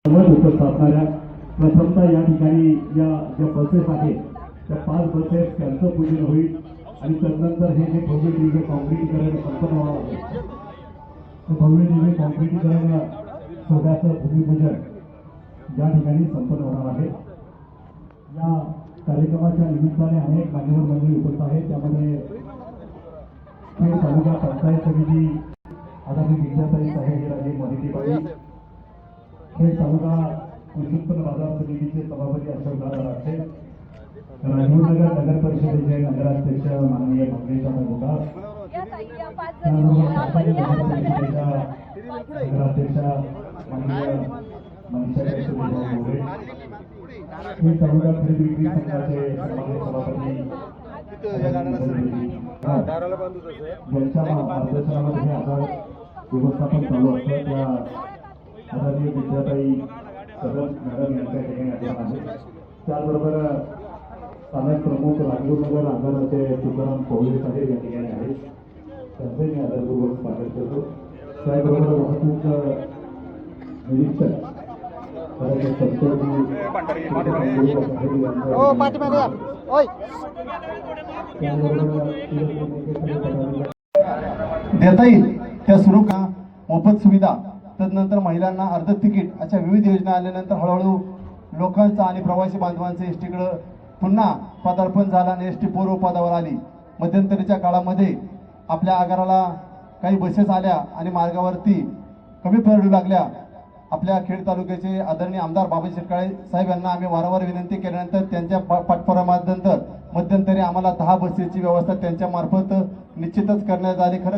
साधणाऱ्या प्रथमतः या ठिकाणी या ज्या बसेस आहेत त्या 5 बसेस त्यांचं पूजन होईल आणि त्यानंतर हे जे भव्य दिव्य काँक्रिटीकरण संपन्न होणार आहे ते भव्य दिव्य काँक्रिटीकरण सोहळ्याचं भूमिपूजन या ठिकाणी संपन्न होणार आहे। या कार्यक्रमाच्या निमित्ताने अनेक मान्यवर मंडळी उपस्थित आहेत। त्यामध्ये खेड तालुका पंचायत समिती आदरणीय विद्याताई साहेब राजे मोहितेबाई, खेड तालुका कृषी उत्पन्न बाजार समितीचे सभापती अशोक राठे, राजूरनगर नगर परिषदेचे नगराध्यक्ष माननीय मंगेश गुंडार, नगराध्यक्षा माननीय मनीषा मोरे, खेड तालुका खरेदी विक्री संघाचे सभापती ज्यांच्या मार्गदर्शनामध्ये आता व्यवस्थापन चालू असतं त्या आदरणीय विद्याताई सदन मॅडम यांच्या ठिकाणी आलेला आहे। त्याचबरोबर स्थानिक प्रमुख राजूरनगर आगाराचे तुकाराम कोहळे साहेब या ठिकाणी आहेत, त्यांचे मी आदरपूर्वक स्वागत करतो। त्याचबरोबर वाहतूक निरीक्षक देता येईल त्या सुरू का मोफत सुविधा, तदनंतर महिलांना अर्ध तिकीट अशा विविध योजना आल्यानंतर हळूहळू लोकांचा आणि प्रवासी बांधवांचं एस टीकडं पुन्हा पदार्पण झालं आणि एस टी पूर्व पदावर आली। मध्यंतरीच्या काळामध्ये आपल्या आगाराला काही बसेस आल्या आणि मार्गावरती कमी पडू लागल्या। आपल्या खेड तालुक्याचे आदरणीय आमदार बाबाजी शेटकाळे साहेब यांना आम्ही वारंवार विनंती केल्यानंतर त्यांच्या पाठपुराव्यानंतर मध्यंतरी आम्हाला 10 बसेसची व्यवस्था त्यांच्या मार्फत निश्चितच करण्यात आली। खरं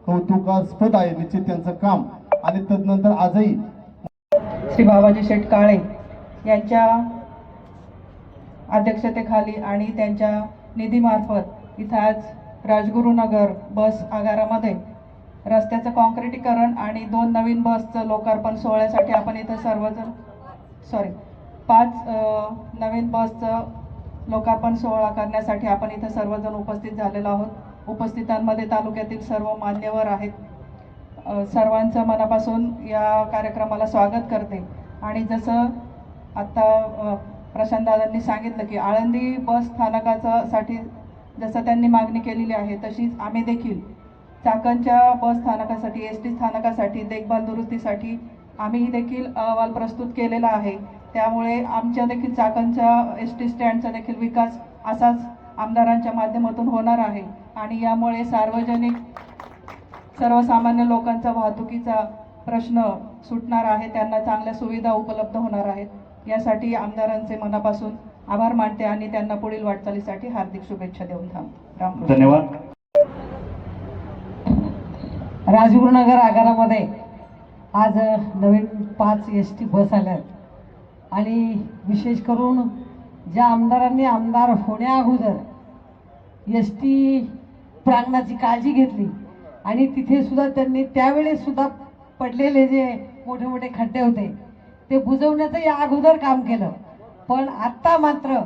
कौतुकास्पद आहे निश्चित त्यांचं काम। आणि तदनंतर आजही श्री बाबाजी शेटकाळे यांच्या अध्यक्षतेखाली आणि त्यांच्या निधीमार्फत इथं आज राजगुरुनगर बस आगारामध्ये रस्त्याचं काँक्रिटीकरण आणि 2 नवीन बसचं लोकार्पण सोहळ्यासाठी आपण इथं सर्वजण 5 नवीन बसचं लोकार्पण सोहळा करण्यासाठी आपण इथं सर्वजण उपस्थित झालेलो आहोत। उपस्थितांमध्ये तालुक्यातील सर्व मान्यवर आहेत। सर्वांचं मनापासून या कार्यक्रमाला स्वागत करते। आणि जसं आता प्रशांत दादांनी सांगितलं की आळंदी बस स्थानकासाठी जसं त्यांनी मागणी केलेली आहे तशीच आम्ही देखील चाकणच्या बस स्थानकासाठी एस टी स्थानकासाठी देखभाल दुरुस्तीसाठी आम्ही देखील अहवाल प्रस्तुत केलेला आहे। त्यामुळे आमच्या देखील चाकणच्या एस टी स्टँडचा देखील विकास असाच आमदारांच्या माध्यमातून होणार आहे आणि यामुळे सार्वजनिक सर्वसामान्य लोकांचा वाहतुकीचा प्रश्न सुटणार आहे, त्यांना चांगल्या सुविधा उपलब्ध होणार आहेत। यासाठी आमदारांचे मनापासून आभार मानते आणि त्यांना पुढील वाटचालीसाठी हार्दिक शुभेच्छा देऊन थांबते। धन्यवाद। राजगुरुनगर आगारामध्ये आज नवीन 5 एस टी बस आल्या आणि विशेष करून ज्या आमदारांनी आमदार होण्या अगोदर एस टी प्रांगणाची काळजी घेतली आणि तिथे सुद्धा त्यांनी त्यावेळेस सुद्धा पडलेले जे मोठे मोठे खड्डे होते ते बुजवण्याचं या अगोदर काम केलं, पण आत्ता मात्र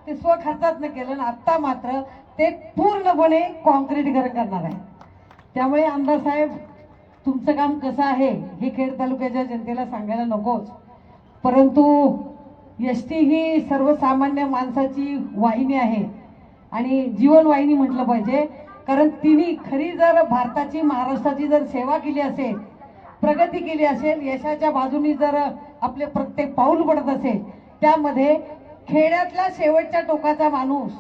ते स्वखर्चातनं केलं आणि आत्ता मात्र ते पूर्णपणे काँक्रिटीकरण करणार आहे। त्यामुळे आमदार साहेब तुमचं काम कसं आहे हे खेड तालुक्याच्या जनतेला सांगायला नकोच, परंतु एस टी ही सर्वसामान्य माणसाची वाहिनी आहे आणि जीवनवाहिनी म्हटलं पाहिजे। कारण तिने खरी जर भारताची महाराष्ट्राची जर सेवा केली असेल, प्रगती केली असेल, यशाच्या बाजूनी जर आपले प्रत्येक पाऊल पडत असेल, त्यामध्ये खेड्यातला शेवटच्या टोकाचा माणूस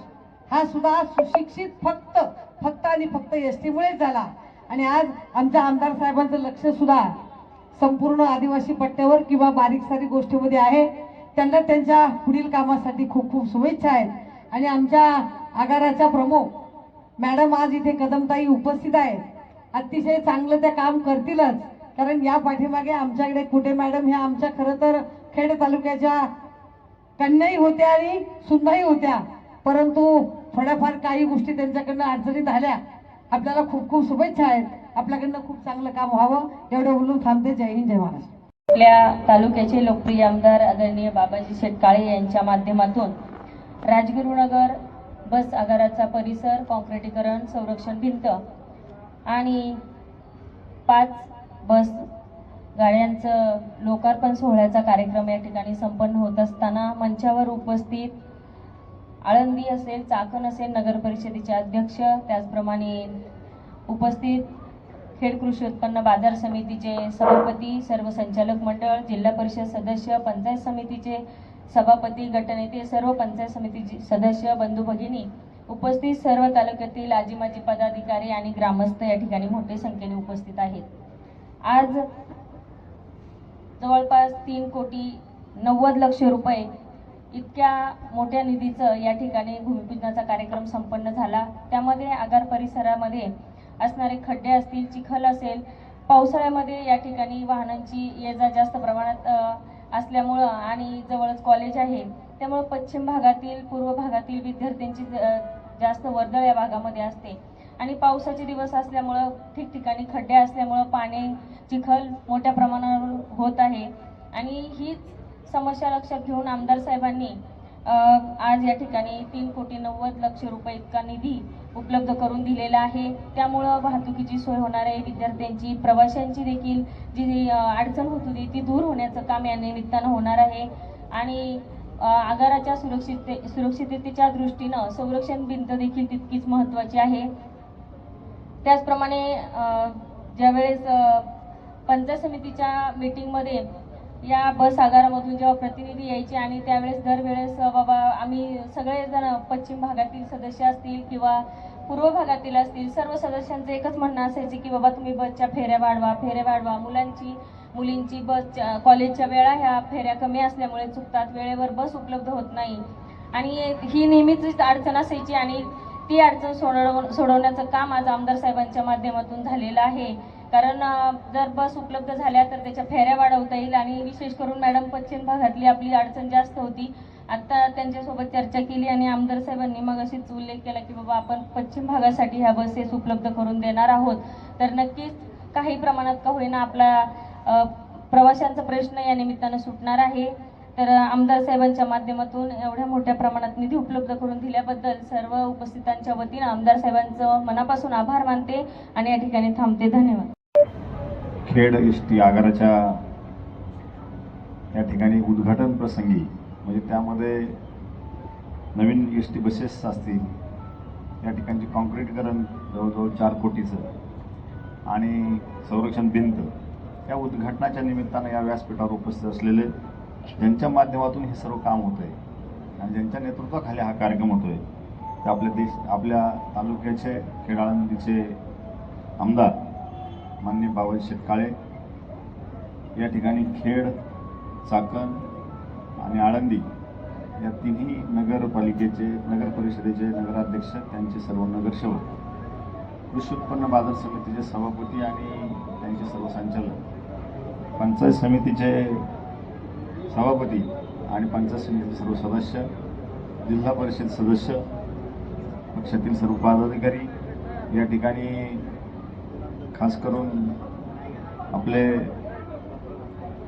हा सुद्धा सुशिक्षित फक्त आणि फक्त एस टीमुळेच झाला। आणि आज आमच्या आमदार साहेबांचं लक्ष सुद्धा संपूर्ण आदिवासी पट्ट्यावर किंवा बारीक सारीक गोष्टीमध्ये आहे। त्यांना त्यांच्या पुढील कामासाठी खूप खूप शुभेच्छा आहेत। आणि आमच्या आगाराच्या प्रमुख मॅडम आज इथे कदमताई उपस्थित आहेत, अतिशय चांगलं त्या काम करतीलच। कारण या पाठीमागे आमच्याकडे कुठे मॅडम ह्या आमच्या खरं तर खेड तालुक्याच्या कन्याही होत्या आणि सुनाही होत्या, परंतु थोड्याफार काही गोष्टी त्यांच्याकडनं अडचणीत आल्या। आपल्याला खूप खूप शुभेच्छा आहेत, आपल्याकडनं खूप चांगलं काम व्हावं एवढं बोलून थांबते। जय हिंद, जय महाराष्ट्र। आपल्या तालुक्याचे लोकप्रिय आमदार आदरणीय बाबाजी शेटकाळे यांच्या माध्यमातून राजगुरुनगर बस आगाराचा परिसर काँक्रिटीकरण, संरक्षण भिंत आणि 5 बस गाड्यांचं लोकार्पण सोहळ्याचा कार्यक्रम या ठिकाणी संपन्न होत असताना मंचावर उपस्थित आळंदी असेल, चाकण असेल नगर परिषदेचे अध्यक्ष, त्याचप्रमाणे उपस्थित खेड कृषी उत्पन्न बाजार समितीचे सभापती, सर्व संचालक मंडळ, जिल्हा परिषद सदस्य, पंचायत समितीचे सभापती, गटनेते, सर्व पंचायत समितीचे सदस्य, बंधू भगिनी, उपस्थित सर्व तालुक्यातील आजी माजी पदाधिकारी आणि ग्रामस्थ या ठिकाणी मोठ्या संख्येने उपस्थित आहेत. आज जवळपास 3,90,00,000 रुपये इतक्या मोठ्या निधीचं या ठिकाणी भूमिपूजनाचा कार्यक्रम संपन्न झाला. त्यामध्ये आगार परिसरामध्ये असणारे खड्डे असतील, चिखल असेल, पावसाळ्यामध्ये या ठिकाणी वाहनांची ये-जा जास्त प्रमाणात असल्यामुळं आणि जवळच कॉलेज आहे त्यामुळे पश्चिम भागातील, पूर्व भागातील विद्यार्थ्यांची जास्त वर्दळ या भागामध्ये असते आणि पावसाचे दिवस असल्यामुळं ठिकठिकाणी खड्डे असल्यामुळं पाणी, चिखल मोठ्या प्रमाणावर होत आहे आणि हीच समस्या लक्षात घेऊन आमदार साहेबांनी आज या ठिकाणी 3,90,00,000 रुपये इतका निधी उपलब्ध करून दिलेला आहे. त्यामुळं वाहतुकीची सोय होणार आहे, विद्यार्थ्यांची, प्रवाशांची देखील जी अडचण होत होती ती दूर होण्याचं काम या निमित्तानं होणार आहे आणि आगाराच्या सुरक्षिततेच्या दृष्टीनं संरक्षण भिंत देखील तितकीच महत्त्वाची आहे. त्याचप्रमाणे ज्यावेळेस पंचायत समितीच्या मीटिंगमध्ये या बस आगारामधून जेव्हा प्रतिनिधी यायचे आणि त्यावेळेस दरवेळेस बाबा आम्ही सगळेजण पश्चिम भागातील सदस्य असतील किंवा पूर्व भागातील असतील सर्व सदस्यांचं एकच म्हणणं असायचे की बाबा तुम्ही बसच्या फेऱ्या वाढवा. मुलींची बस कॉलेजच्या वेळा ह्या फेऱ्या कमी असल्यामुळे चुकतात, वेळेवर बस उपलब्ध होत नाही आणि ही नेहमीच अडचण असायची आणि ती अडचण सोडवण्याचं काम आज आमदार साहेबांच्या माध्यमातून झालेलं आहे. कारण जर बस उपलब्ध झाल्या तर त्याच्या फेऱ्या वाढवता येईल आणि विशेष करून मॅडम पश्चिम भागातली आपली अडचण जास्त होती. आता त्यांच्यासोबत चर्चा केली आणि आमदार साहेबांनी मग अशीच उल्लेख केला की बाबा आपण पश्चिम भागासाठी ह्या बसेस उपलब्ध करून देणार आहोत. तर नक्कीच काही प्रमाणात का होईना आपला प्रवाशांचा प्रश्न या निमित्तानं सुटणार आहे. तर आमदार साहेबांच्या माध्यमातून एवढ्या मोठ्या प्रमाणात निधी उपलब्ध करून दिल्याबद्दल सर्व उपस्थितांच्या वतीनं आमदार साहेबांचं मनापासून आभार मानते आणि या ठिकाणी थांबते. धन्यवाद. खेड एसटी आगाराच्या या ठिकाणी उद्घाटन प्रसंगी म्हणजे त्यामध्ये नवीन एसटी बसेस असतील, या ठिकाणची कॉन्क्रीटीकरण जवळजवळ 4 कोटीचं आणि संरक्षण भिंत या उद्घाटनाच्या निमित्तानं या व्यासपीठावर उपस्थित असलेले ज्यांच्या माध्यमातून हे सर्व काम होतं आहे आणि ज्यांच्या नेतृत्वाखाली हा कार्यक्रम होतो आहे ते आपल्या तालुक्याचे खेड आळंदीचे आमदार माननीय बाबाजी शेटकाळे, या ठिकाणी खेड, चाकण आणि आळंदी या तिन्ही नगरपालिकेचे, नगर परिषदेचे नगराध्यक्ष, त्यांचे सर्व नगरसेवक, कृषी उत्पन्न बाजार समितीचे सभापती आणि त्यांचे सर्व संचालक, पंचायत समितीचे सभापती आणि पंचायत समितीचे सर्व सदस्य, जिल्हा परिषद सदस्य, पक्षातील सर्व पदाधिकारी, या ठिकाणी खास करून आपले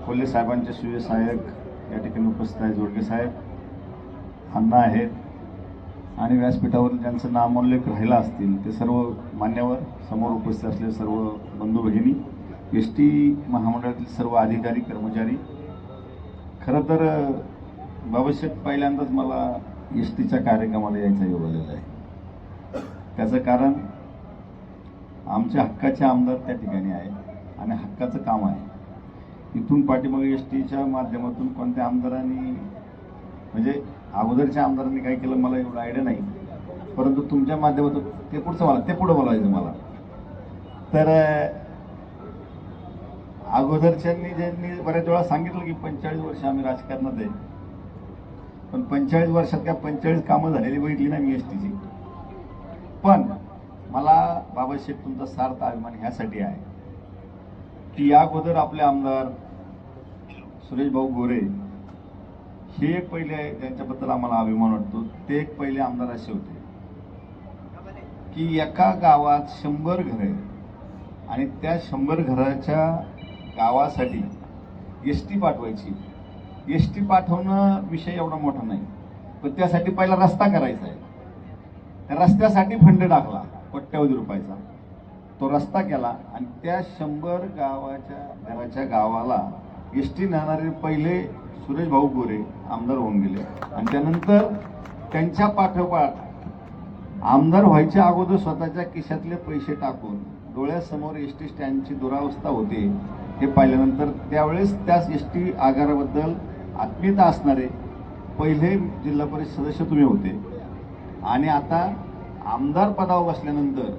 कोल्हे साहेबांचे सुये सहाय्यक या ठिकाणी उपस्थित आहेत, जोडगे साहेब, अण्णा आहेत आणि व्यासपीठावर ज्यांचं नामोल्लेख राहिला असतील ते सर्व मान्यवर, समोर उपस्थित असलेले सर्व बंधू भगिनी, एस टी महामंडळातील सर्व अधिकारी कर्मचारी. खरं तर बाबाशेठ पहिल्यांदाच मला एस टीच्या कार्यक्रमाला यायचा योग आलेला आहे. त्याचं कारण आमच्या हक्काचे आमदार त्या ठिकाणी आहे आणि हक्काचं काम आहे. इथून पाठीमागे एस टीच्या माध्यमातून कोणत्या आमदारांनी म्हणजे अगोदरच्या आमदारांनी काय केलं मला एवढं आयडिया नाही, परंतु तुमच्या माध्यमातून ते पुढं बोलायचं मला. तर अगोदरच्यांनी ज्यांनी बऱ्याच वेळा सांगितलं की 45 वर्ष आम्ही राजकारणात आहे, पण 45 वर्षात त्या 45 कामं झालेली बघितली ना मी एस टीची. पण मला बाबाशेठ तुमचा सार्थ अभिमान ह्यासाठी आहे की या अगोदर आपले आमदार सुरेश भाऊ गोरे हे एक पहिले, त्यांच्याबद्दल आम्हाला अभिमान वाटतो, ते एक पहिले आमदार असे होते की एका गावात 100 घरं आणि त्या 100 घराच्या गावासाठी एस टी पाठवायची. एस टी पाठवणं विषय एवढा मोठा नाही, पण त्यासाठी पहिला रस्ता करायचा आहे. त्या रस्त्यासाठी फंड टाकला कोट्यवधी रुपयाचा तो रस्ता केला आणि त्या 100 घराच्या गावाला एस टी नेणारे पहिले सुरेश भाऊ गोरे आमदार होऊन गेले आणि त्यानंतर त्यांच्या पाठोपाठ आमदार व्हायच्या अगोदर स्वतःच्या खिशातले पैसे टाकून डोळ्यासमोर एस टी स्टँडची दुरावस्था होते हे पाहिल्यानंतर त्यावेळेस त्याच एस टी आगाराबद्दल आत्मीयता असणारे पहिले जिल्हा परिषद सदस्य तुम्ही होते आणि आता आमदार पदावर बसल्यानंतर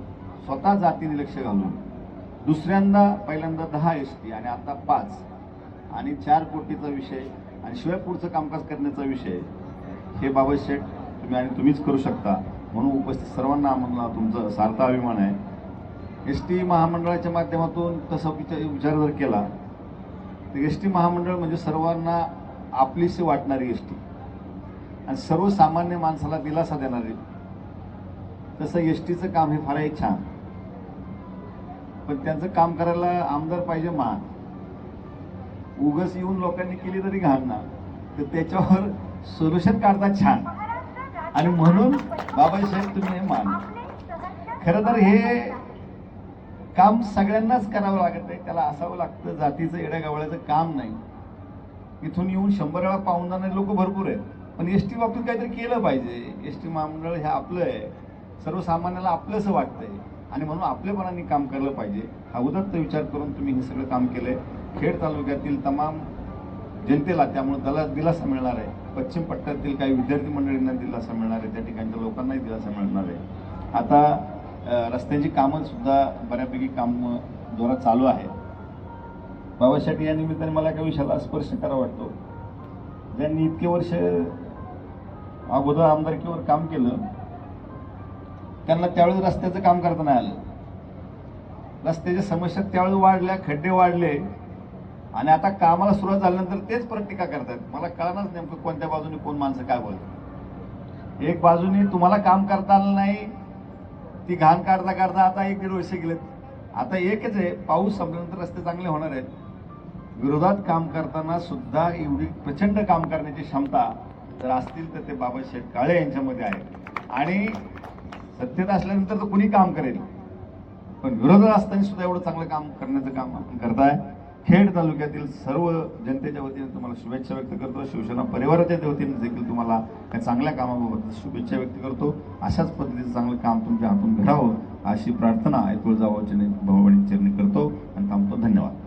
स्वतः जातीने लक्ष घालून दुसऱ्यांदा पहिल्यांदा 10 एस टी आणि आता 5 आणि 4 कोटीचा विषय आणि शिवाय पुढचं कामकाज करण्याचा विषय हे बाबासाहेब तुम्ही आणि तुम्हीच करू शकता म्हणून उपस्थित सर्वांना आम्हाला तुमचा सार्थ अभिमान आहे। एस टी महामंडळाच्या माध्यमातून तसं विचार जर केला तर एस टी महामंडळ म्हणजे सर्वांना आपलीशी वाटणारी एस टी आणि सर्वसामान्य माणसाला दिलासा देणारी, तसं एस टीचं काम हे फार छान, पण त्यांचं काम करायला आमदार पाहिजे मान, उगस येऊन लोकांनी केली तरी घाण ना, तर त्याच्यावर सोल्युशन काढता छान आणि म्हणून बाबासाहेब तुम्ही हे मान। खरं तर हे काम सगळ्यांनाच करावं लागत आहे, त्याला असावं लागतं, जातीचं येड्यागावळ्याचं काम नाही। इथून येऊन 100 वेळा पाहून जाणारे लोक भरपूर आहेत, पण एस टी बाबतीत काहीतरी केलं पाहिजे। एस टी महामंडळ हे आपलं आहे, सर्वसामान्याला आपलंसं वाटतंय आणि म्हणून आपलेपणाने काम केलं पाहिजे हा उदात्त विचार करून तुम्ही हे सगळं काम केलंय। खेड तालुक्यातील तमाम जनतेला त्यामुळे दिलासा मिळणार आहे, पश्चिम पट्ट्यातील काही विद्यार्थी मंडळींना दिलासा मिळणार आहे, त्या ठिकाणच्या लोकांनाही दिलासा मिळणार आहे। आता रस्त्याची कामं सुद्धा बऱ्यापैकी काम जोरात चालू आहे। बाबासाहेब या निमित्ताने मला काही विषयाला स्पर्श करावा वाटतो, ज्यांनी इतके वर्ष अगोदर आमदारकीवर काम केलं त्यांना त्यावेळेस रस्त्याचं काम करता नाही आलं, रस्त्याच्या समस्या त्यावेळेस वाढल्या, खड्डे वाढले आणि आता कामाला सुरुवात झाल्यानंतर तेच परत टीका करतात। मला कळणारच नेमकं कोणत्या बाजूने कोण माणसं काय बोलतात। एक बाजूने तुम्हाला काम करता आलं नाही, ती घाण काढता काढता आता 1-1.5 वर्ष गेलेत, आता एकच आहे, पाऊस संपल्यानंतर रस्ते चांगले होणार आहेत। विरोधात काम करताना सुद्धा एवढी प्रचंड काम करण्याची क्षमता जर असतील तर ते बाबासाहेब काळे यांच्यामध्ये आहे आणि सत्तेत असल्यानंतर तर कुणी काम करेल, पण विरोधात असताना सुद्धा एवढं चांगलं काम करण्याचं काम आपण करताय। खेड तालुक्यातील सर्व जनतेच्या वतीने तुम्हाला शुभेच्छा व्यक्त करतो, शिवसेना परिवाराच्या वतीने देखील तुम्हाला या चांगल्या कामाबाबत शुभेच्छा व्यक्त करतो। अशाच पद्धतीचं चांगलं काम तुमच्या हातून घडावं अशी प्रार्थना तुळजाभवानी चरणी करतो आणि थांबतो। धन्यवाद।